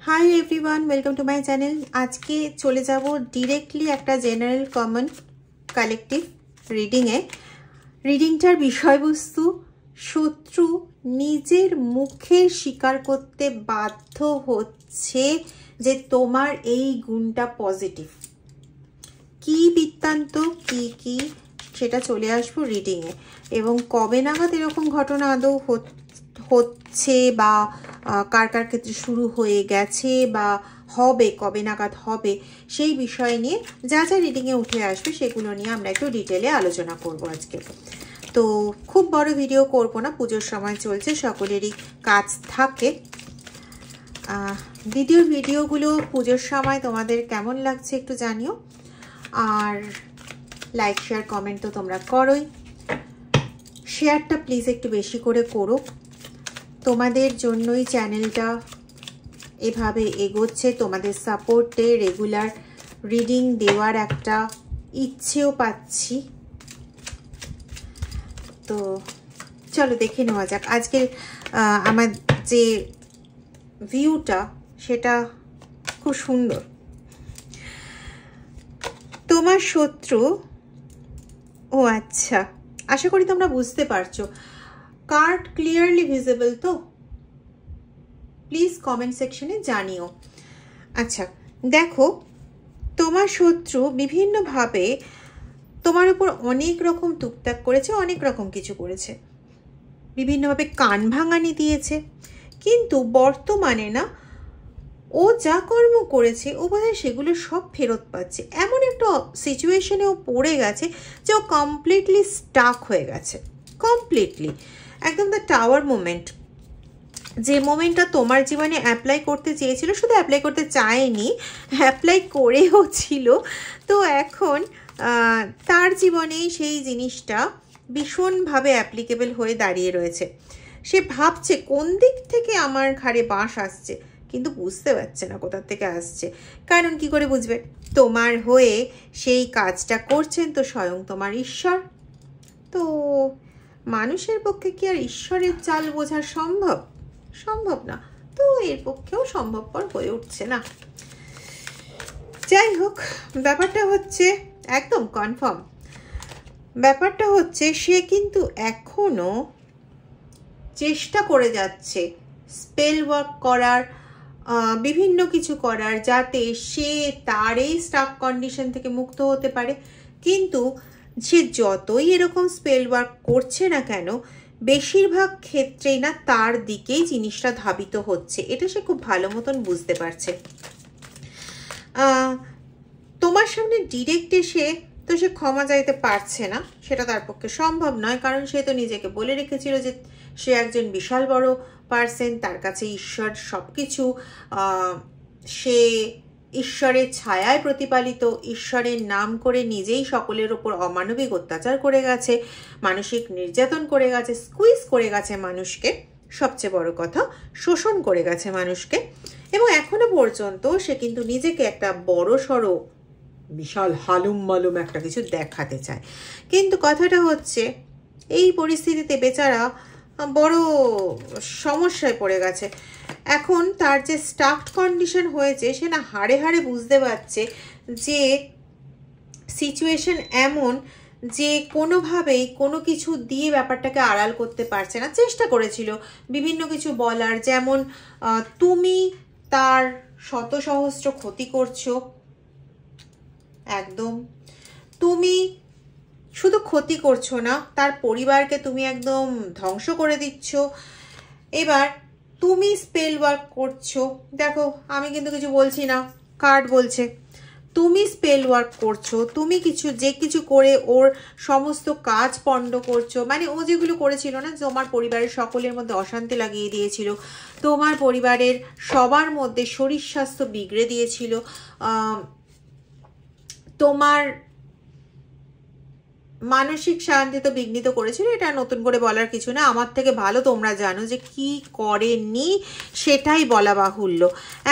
High everyone welcome to my channel. आज के चले যাব ডিরেক্টলি একটা জেনারেল কমন কালেকটিভ রিডিংয়ে। রিডিংটার বিষয়বস্তু শত্রু নিজের মুখে স্বীকার করতে বাধ্য হচ্ছে যে তোমার এই গুণটা পজিটিভ। কি বৃত্তান্ত কি সেটা চলে আসবো রিডিংয়ে, এবং কবে নাগাদ এরকম ঘটনা আদৌ হচ্ছে বা কার কার ক্ষেত্রে শুরু হয়ে গেছে বা হবে, কবে নাগাদ হবে, সেই বিষয় নিয়ে যা যা রিডিংয়ে উঠে আসবে সেগুলো নিয়ে আমরা একটু ডিটেলে আলোচনা করব আজকে। তো খুব বড় ভিডিও করব না, পুজোর সময় চলছে, সকলেরই কাজ থাকে। ভিডিওগুলো পুজোর সময় তোমাদের কেমন লাগছে একটু জানিও, আর লাইক শেয়ার কমেন্ট তো তোমরা করোই, শেয়ারটা প্লিজ একটু বেশি করে করো। তোমাদের জন্যই চ্যানেলটা এভাবে এগোচ্ছে, তোমাদের সাপোর্টে রেগুলার রিডিং দেওয়ার একটা ইচ্ছেও পাচ্ছি। তো চলো দেখে নেওয়া যাক আজকের আমার যে ভিউটা, সেটা খুব সুন্দর। তোমার শত্রু, ও আচ্ছা, আশা করি তোমরা বুঝতে পারছো। কার্ড ক্লিয়ারলি ভিজিবল তো? প্লিজ কমেন্ট সেকশনে জানিও। আচ্ছা দেখো, তোমার শত্রু বিভিন্নভাবে তোমার উপর অনেক রকম টুকটাক করেছে, অনেক রকম কিছু করেছে, বিভিন্নভাবে কান ভাঙানি দিয়েছে, কিন্তু বর্তমানে না ও যা কর্ম করেছে ও বোধহয় সেগুলো সব ফেরত পাচ্ছে। এমন একটা সিচুয়েশনে ও পড়ে গেছে যে ও কমপ্লিটলি স্টাক হয়ে গেছে, কমপ্লিটলি একদম দ্য টাওয়ার মোমেন্ট। যে মোমেন্টটা তোমার জীবনে অ্যাপ্লাই করতে চেয়েছিল, শুধু অ্যাপ্লাই করতে চায়নি, অ্যাপ্লাই করেও ছিল। তো এখন তার জীবনেই সেই জিনিসটা ভীষণভাবে অ্যাপ্লিকেবল হয়ে দাঁড়িয়ে রয়েছে। সে ভাবছে কোন দিক থেকে আমার ঘাড়ে বাঁশ আসছে, কিন্তু বুঝতে পারছে না কোথা থেকে আসছে। কারণ কি করে বুঝবে? তোমার হয়ে সেই কাজটা করছেন তো স্বয়ং তোমার ঈশ্বর। তো মানুষের পক্ষে কি আর ঈশ্বরের চাল বোঝা সম্ভব? সম্ভব না। তো এর পক্ষেও সম্ভবপর হয়ে উঠছে না। যাই হোক, ব্যাপারটা হচ্ছে একদম কনফার্ম। ব্যাপারটা হচ্ছে সে কিন্তু এখনো চেষ্টা করে যাচ্ছে স্পেল ওয়ার্ক করার, বিভিন্ন কিছু করার, যাতে সে তার এই স্টাক কন্ডিশন থেকে মুক্ত হতে পারে। কিন্তু সে যতই এরকম স্পেল ওয়ার্ক করছে না কেন, বেশিরভাগ ক্ষেত্রেই না তার দিকেই জিনিসটা ধাবিত হচ্ছে। এটা সে খুব ভালো মতন বুঝতে পারছে। তোমার সামনে ডিরেক্ট এসে তো সে ক্ষমা চাইতে পারছে না, সেটা তার পক্ষে সম্ভব নয়। কারণ সে তো নিজেকে বলে রেখেছিল যে সে একজন বিশাল বড় পার্সন, তার কাছে ঈশ্বর সব কিছু, সে ঈশ্বরের ছায়ায় প্রতিপালিত, ঈশ্বরের নাম করে নিজেই সকলের ওপর অমানবিক অত্যাচার করে গেছে, মানসিক নির্যাতন করে গেছে, স্কুইজ করে গেছে মানুষকে, সবচেয়ে বড় কথা শোষণ করে গেছে মানুষকে। এবং এখনো পর্যন্ত সে কিন্তু নিজেকে একটা বড় সড়ো বিশাল হালুম মালুম একটা কিছু দেখাতে চায়। কিন্তু কথাটা হচ্ছে এই পরিস্থিতিতে বেচারা বড় সমস্যায় পড়ে গেছে। এখন তার যে স্টাকড কন্ডিশন হয়েছে, সে না হাড়ে হাড়ে বুঝতে পারছে যে সিচুয়েশন এমন যে কোনোভাবেই কোনো কিছু দিয়ে ব্যাপারটাকে আড়াল করতে পারছে না। চেষ্টা করেছিল বিভিন্ন কিছু বলার, যেমন তুমি তার শত সহস্র ক্ষতি করছো, একদম তুমি শুধু ক্ষতি করছো না, তার পরিবারকে তুমি একদম ধ্বংস করে দিচ্ছ। এবার তুমি স্পেল ওয়ার্ক করছো, দেখো আমি কিন্তু কিছু বলছি না, কার্ড বলছে তুমি স্পেল ওয়ার্ক করছো, তুমি কিছু করে ওর সমস্ত কাজ পণ্ড করছো। মানে ও যেগুলো করেছিল না, তোমার পরিবারের সকলের মধ্যে অশান্তি লাগিয়ে দিয়েছিল, তোমার পরিবারের সবার মধ্যে শরীর স্বাস্থ্য বিগড়ে দিয়েছিল, তোমার মানসিক শান্তি তো বিঘ্নিত করেছিল। এটা নতুন করে বলার কিছু না, আমার থেকে ভালো তোমরা জানো যে কি করেনি, সেটাই বলা বাহুল্য।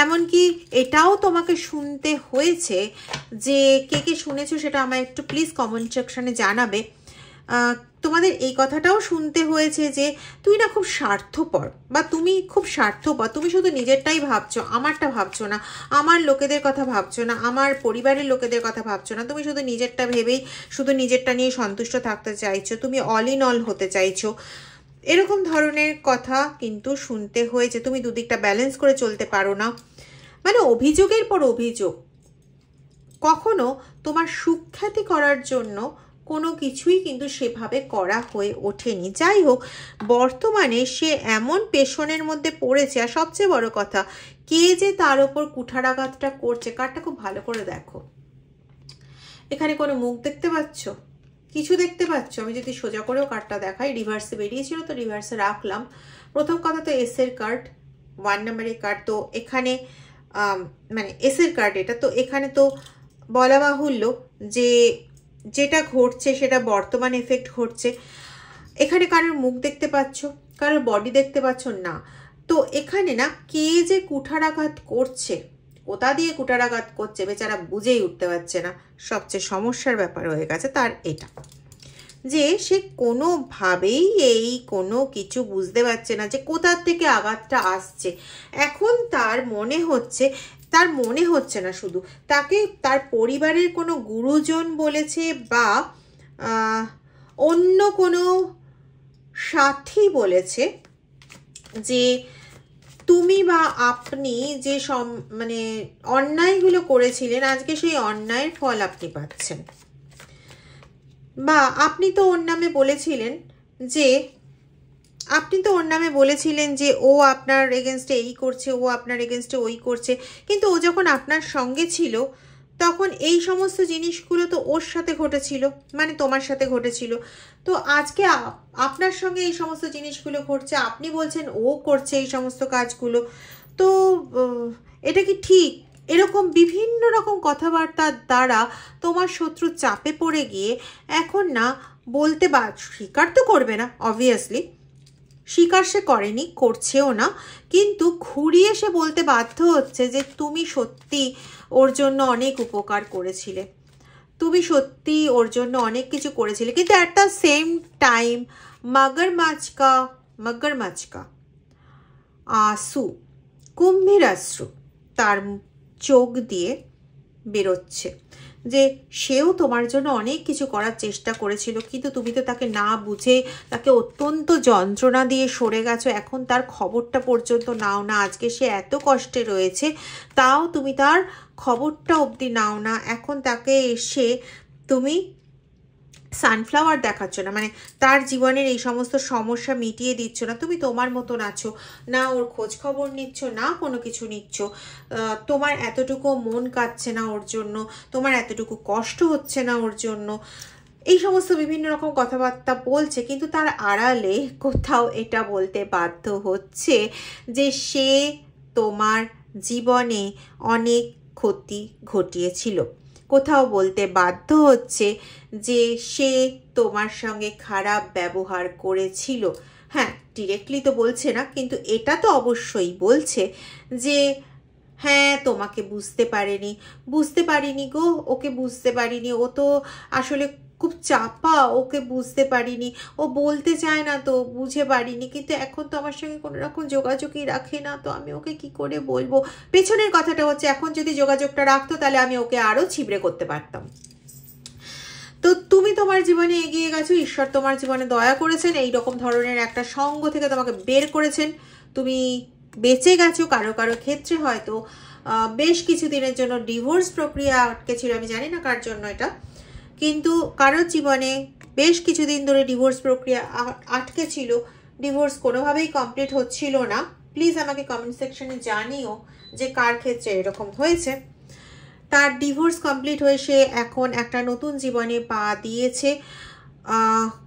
এমনকি এটাও তোমাকে শুনতে হয়েছে, যে কে কে শুনেছো সেটা আমায় একটু প্লিজ কমেন্ট সেকশনে জানাবে, তোমাদের এই কথাটাও শুনতে হয়েছে যে তুই না খুব স্বার্থপর, বা তুমি খুব স্বার্থপর, তুমি শুধু নিজেরটাই ভাবছো, আমারটা ভাবছো না, আমার লোকেদের কথা ভাবছো না, আমার পরিবারের লোকেদের কথা ভাবছো না, তুমি শুধু নিজেরটা ভেবেই শুধু নিজেরটা নিয়ে সন্তুষ্ট থাকতে চাইছো, তুমি অল ইন অল হতে চাইছো, এরকম ধরনের কথা কিন্তু শুনতে হয়েছে। তুমি দুদিকটা ব্যালেন্স করে চলতে পারো না, মানে অভিযোগের পর অভিযোগ। কখনো তোমার সুখ্যাতি করার জন্য কোনো কিছুই কিন্তু সেভাবে করা হয়ে ওঠেনি। যাই হোক, বর্তমানে সে এমন পেশনের মধ্যে পড়েছে, আর সবচেয়ে বড় কথা, কে যে তার ওপর কুঠারাঘাতটা করছে, কার্ডটা খুব ভালো করে দেখো। এখানে কোনো মুখ দেখতে পাচ্ছ, কিছু দেখতে পাচ্ছ? আমি যদি সোজা করেও কার্ডটা দেখাই, রিভার্সে বেরিয়েছিল তো রিভার্সে রাখলাম। প্রথম কথা তো এসের কার্ড, 1 নম্বরের কার্ড, তো এখানে মানে এসের কার্ড এটা, তো এখানে তো বলা বাহুল্য যে যেটা ঘটছে সেটা বর্তমান এফেক্ট ঘটছে। এখানে কারোর মুখ দেখতে পাচ্ছ, কারোর বডি দেখতে পাচ্ছ না। তো এখানে না কে যে কুঠারাঘাত করছে, কোথা দিয়ে কুঠারাঘাত করছে বেচারা বুঝেই উঠতে পারছে না। সবচেয়ে সমস্যার ব্যাপার হয়ে গেছে তার এটা, যে সে কোনোভাবেই এই কোনো কিছু বুঝতে পারছে না যে কোথার থেকে আঘাতটা আসছে। এখন তার মনে হচ্ছে না, শুধু তাকে তার পরিবারের কোনো গুরুজন বলেছে বা অন্য কোনো সাথী বলেছে যে তুমি বা আপনি যে মানে অন্যায়গুলো করেছিলেন, আজকে সেই অন্যায়ের ফল আপনি পাচ্ছেন। বা আপনি তো ওর নামে বলেছিলেন যে ও আপনার এগেনস্টে এই করছে, ও আপনার এগেনস্টে ওই করছে, কিন্তু ও যখন আপনার সঙ্গে ছিল তখন এই সমস্ত জিনিসগুলো তো ওর সাথে ঘটেছিল, মানে তোমার সাথে ঘটেছিল। তো আজকে আপনার সঙ্গে এই সমস্ত জিনিসগুলো ঘটছে, আপনি বলছেন ও করছে এই সমস্ত কাজগুলো। তো এটা কি ঠিক? এরকম বিভিন্ন রকম কথাবার্তার দ্বারা তোমার শত্রু চাপে পড়ে গিয়ে এখন না বলতে স্বীকার তো করবে না, অবভিয়াসলি স্বীকার সে করেনি, করছেও না, কিন্তু ঘুরিয়ে সে বলতে বাধ্য হচ্ছে যে তুমি সত্যি ওর জন্য অনেক উপকার করেছিলে, তুমি সত্যি ওর জন্য অনেক কিছু করেছিলে, কিন্তু অ্যাট দ্য সেম টাইম মগরমাছকা আঁসু, কুম্ভীর আশ্রু তার চোখ দিয়ে বেরোচ্ছে, যে সেও তোমার জন্য অনেক কিছু করার চেষ্টা করেছিল, কিন্তু তুমি তো তাকে না বুঝে তাকে অত্যন্ত যন্ত্রণা দিয়ে সরে গেছো। এখন তার খবরটা পর্যন্ত নাও না, আজকে সে এত কষ্টে রয়েছে তাও তুমি তার খবরটা অবধি নাও না। এখন তাকে এসে তুমি সানফ্লাওয়ার দেখাচ্ছ না, মানে তার জীবনের এই সমস্ত সমস্যা মিটিয়ে দিচ্ছ না, তুমি তোমার মতন আছো না, ওর খোঁজ খবর নিচ্ছ না, কোনো কিছু নিচ্ছ, তোমার এতটুকু মন কাঁদছে না ওর জন্য, তোমার এতটুকু কষ্ট হচ্ছে না ওর জন্য, এই সমস্ত বিভিন্ন রকম কথাবার্তা বলছে, কিন্তু তার আড়ালে কোথাও এটা বলতে বাধ্য হচ্ছে যে সে তোমার জীবনে অনেক ক্ষতি ঘটিয়েছিল। কোথাও বলতে বাধ্য হচ্ছে যে সে তোমার সঙ্গে খারাপ ব্যবহার করেছিল। হ্যাঁ, ডিরেক্টলি তো বলছে না, কিন্তু এটা তো অবশ্যই বলছে যে হ্যাঁ তোমাকে বুঝতে পারিনি গো, ওকে বুঝতে পারিনি, ও তো আসলে খুব চাপা, ওকে বুঝতে পারিনি, ও বলতে চায় না তো বুঝে পারিনি, কিন্তু এখন তো আমার সঙ্গে কোনো রকম যোগাযোগই রাখে না, তো আমি ওকে কি করে বলবো। পেছনের কথাটা হচ্ছে এখন যদি যোগাযোগটা রাখতো তাহলে আমি ওকে আরও ছিবড়ে করতে পারতাম। তো তুমি তোমার জীবনে এগিয়ে গেছো, ঈশ্বর তোমার জীবনে দয়া করেছেন, এই রকম ধরনের একটা সঙ্গ থেকে তোমাকে বের করেছেন, তুমি বেঁচে গেছো। কারো কারো ক্ষেত্রে হয়তো বেশ কিছু দিনের জন্য ডিভোর্স প্রক্রিয়া আটকে ছিল, আমি জানি না কার জন্য এটা, কিন্তু কারোর জীবনে বেশ কিছুদিন ধরে ডিভোর্স প্রক্রিয়া আটকে ছিল, ডিভোর্স কোনোভাবেই কমপ্লিট হচ্ছিল না। প্লিজ আমাকে কমেন্ট সেকশনে জানিও যে কার ক্ষেত্রে এরকম হয়েছে। তার ডিভোর্স কমপ্লিট হয়ে সে এখন একটা নতুন জীবনে পা দিয়েছে।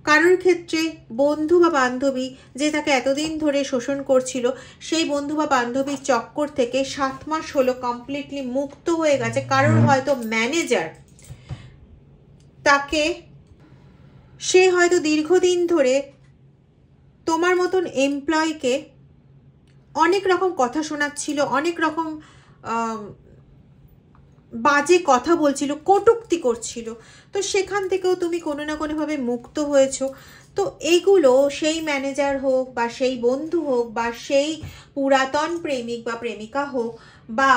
কারোর ক্ষেত্রে বন্ধু বা বান্ধবী যে তাকে এতদিন ধরে শোষণ করছিল, সেই বন্ধু বা বান্ধবীর চক্কর থেকে 7 মাস হলো কমপ্লিটলি মুক্ত হয়ে গেছে। কারোর হয়তো ম্যানেজার তাকে, সে হয়তো দীর্ঘদিন ধরে তোমার মতন এমপ্লয়কে অনেক রকম কথা শোনাচ্ছিল, অনেক রকম বাজে কথা বলছিল, কটূক্তি করছিল, তো সেখান থেকেও তুমি কোনো না কোনোভাবে মুক্ত হয়েছো। তো এইগুলো সেই ম্যানেজার হোক বা সেই বন্ধু হোক বা সেই পুরাতন প্রেমিক বা প্রেমিকা হোক বা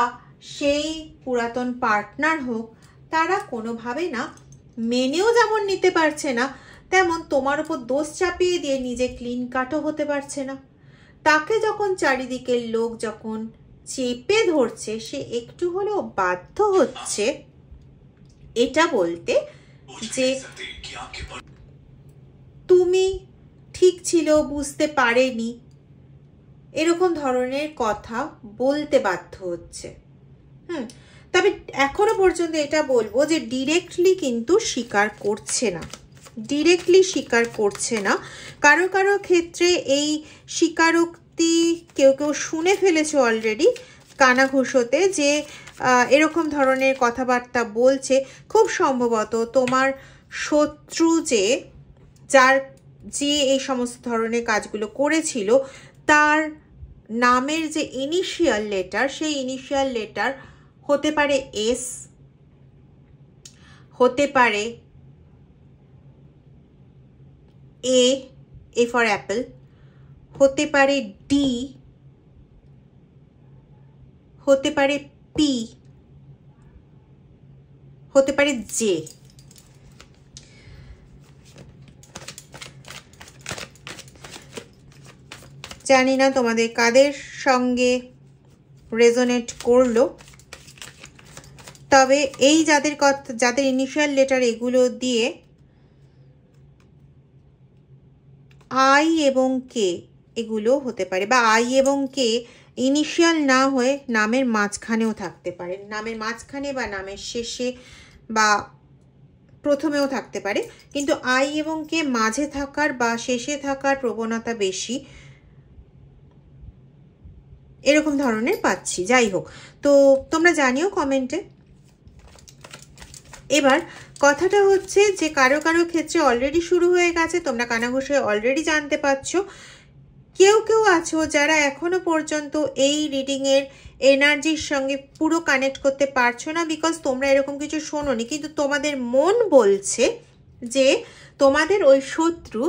সেই পুরাতন পার্টনার হোক, তারা কোনোভাবে না মেনেও যেমন নিতে পারছে না, তেমন তোমার উপর দোষ চাপিয়ে দিয়ে নিজে ক্লিন কাটও হতে পারছে না। তাকে যখন চারিদিকের লোক যখন চেপে ধরছে, সে একটু হলেও বাধ্য হচ্ছে এটা বলতে যে তুমি ঠিক ছিল, বুঝতে পারেনি, এরকম ধরনের কথা বলতে বাধ্য হচ্ছে। তবে এখনো পর্যন্ত এটা বলবো যে ডিরেক্টলি কিন্তু স্বীকার করছে না, ডিরেক্টলি স্বীকার করছে না। কারো কারো ক্ষেত্রে এই স্বীকারোক্তি কেউ কেউ শুনে ফেলেছে অলরেডি কানাঘুষোতে, যে এরকম ধরনের কথাবার্তা বলছে। খুব সম্ভবত তোমার শত্রু যে এই সমস্ত ধরনের কাজগুলো করেছিল, তার নামের যে ইনিশিয়াল লেটার, সেই ইনিশিয়াল লেটার হতে পারে এস, হতে পারে এ ফর অ্যাপেল, হতে পারে ডি, হতে পারে পি, হতে পারে জে। জানি না তোমাদের কাদের সঙ্গে রেজোনেট করলো, তবে এই যাদের ইনিশিয়াল লেটার এগুলো দিয়ে আই এবং কে এগুলো হতে পারে, বা আই এবং কে ইনিশিয়াল না হয়ে নামের মাঝখানেও থাকতে পারে, নামের মাঝখানে বা নামের শেষে বা প্রথমেও থাকতে পারে, কিন্তু আই এবং কে মাঝে থাকার বা শেষে থাকার প্রবণতা বেশি, এরকম ধরনের পাচ্ছি। যাই হোক, তো তোমরা জানিও কমেন্টে। এবার কথাটা হচ্ছে যে কারো কারো ক্ষেত্রে অলরেডি শুরু হয়ে গেছে, তোমরা কানাঘুষে অলরেডি জানতে পারছো। কেউ কেউ আছো যারা এখনো পর্যন্ত এই রিডিংয়ের এনার্জির সঙ্গে পুরো কানেক্ট করতে পারছো না, বিকজ তোমরা এরকম কিছু শোনোনি, কিন্তু তোমাদের মন বলছে যে তোমাদের ওই শত্রু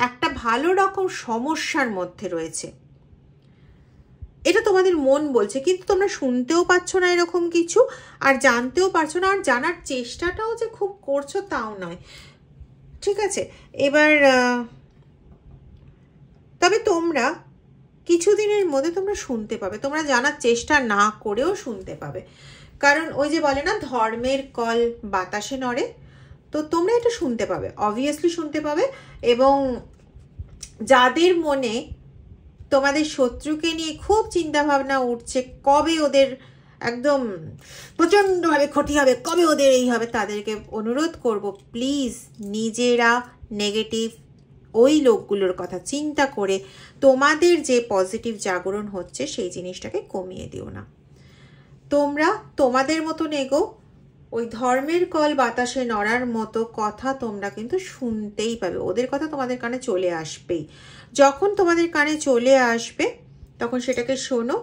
একটা ভালো রকম সমস্যার মধ্যে রয়েছে, এটা তোমাদের মন বলছে, কিন্তু তোমরা শুনতেও পাচ্ছ না এরকম কিছু, আর জানতেও পারছো না, আর জানার চেষ্টাটাও যে খুব করছো তাও নয়। ঠিক আছে, এবার তবে তোমরা কিছুদিনের মধ্যে তোমরা শুনতে পাবে, তোমরা জানার চেষ্টা না করেও শুনতে পাবে, কারণ ওই যে বলে না ধর্মের কল বাতাসে নড়ে, তো তোমরা এটা শুনতে পাবে, অবভিয়াসলি শুনতে পাবে। এবং যাদের মনে তোমাদের শত্রুকে নিয়ে খুব চিন্তা ভাবনা উঠছে, কবে ওদের একদম প্রচণ্ডভাবে ক্ষতি হবে, কবে ওদের এই হবে, তাদেরকে অনুরোধ করব প্লিজ নিজেরা নেগেটিভ ওই লোকগুলোর কথা চিন্তা করে তোমাদের যে পজিটিভ জাগরণ হচ্ছে সেই জিনিসটাকে কমিয়ে দিও না। তোমরা তোমাদের মতন এগো, ওই ধর্মের কল বাতাসে নড়ার মতো কথা তোমরা কিন্তু শুনতেই পাবে, ওদের কথা তোমাদের কানে চলে আসবেই। যখন তোমাদের কানে চলে আসবে তখন সেটাকে শোনো,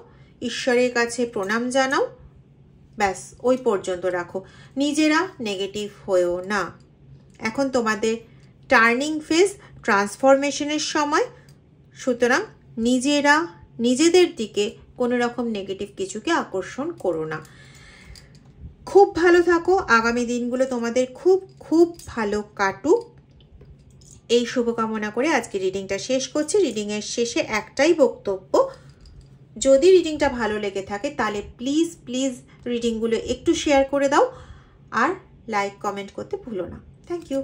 ঈশ্বরের কাছে প্রণাম জানাও, ব্যাস ওই পর্যন্ত রাখো, নিজেরা নেগেটিভ হয়েও না। এখন তোমাদের টার্নিং ফেজ, ট্রান্সফরমেশনের সময়, সুতরাং নিজেরা নিজেদের দিকে কোনো রকম নেগেটিভ কিছুকে আকর্ষণ করো না। খুব ভালো থাকো, আগামী দিনগুলো তোমাদের খুব খুব ভালো কাটুক, এই শুভকামনা করে আজকে রিডিংটা শেষ করছি। রিডিংয়ের শেষে একটাই বক্তব্য, যদি রিডিংটা ভালো লেগে থাকে তাহলে প্লিজ প্লিজ রিডিংগুলো একটু শেয়ার করে দাও, আর লাইক কমেন্ট করতে ভুলো না। Thank you.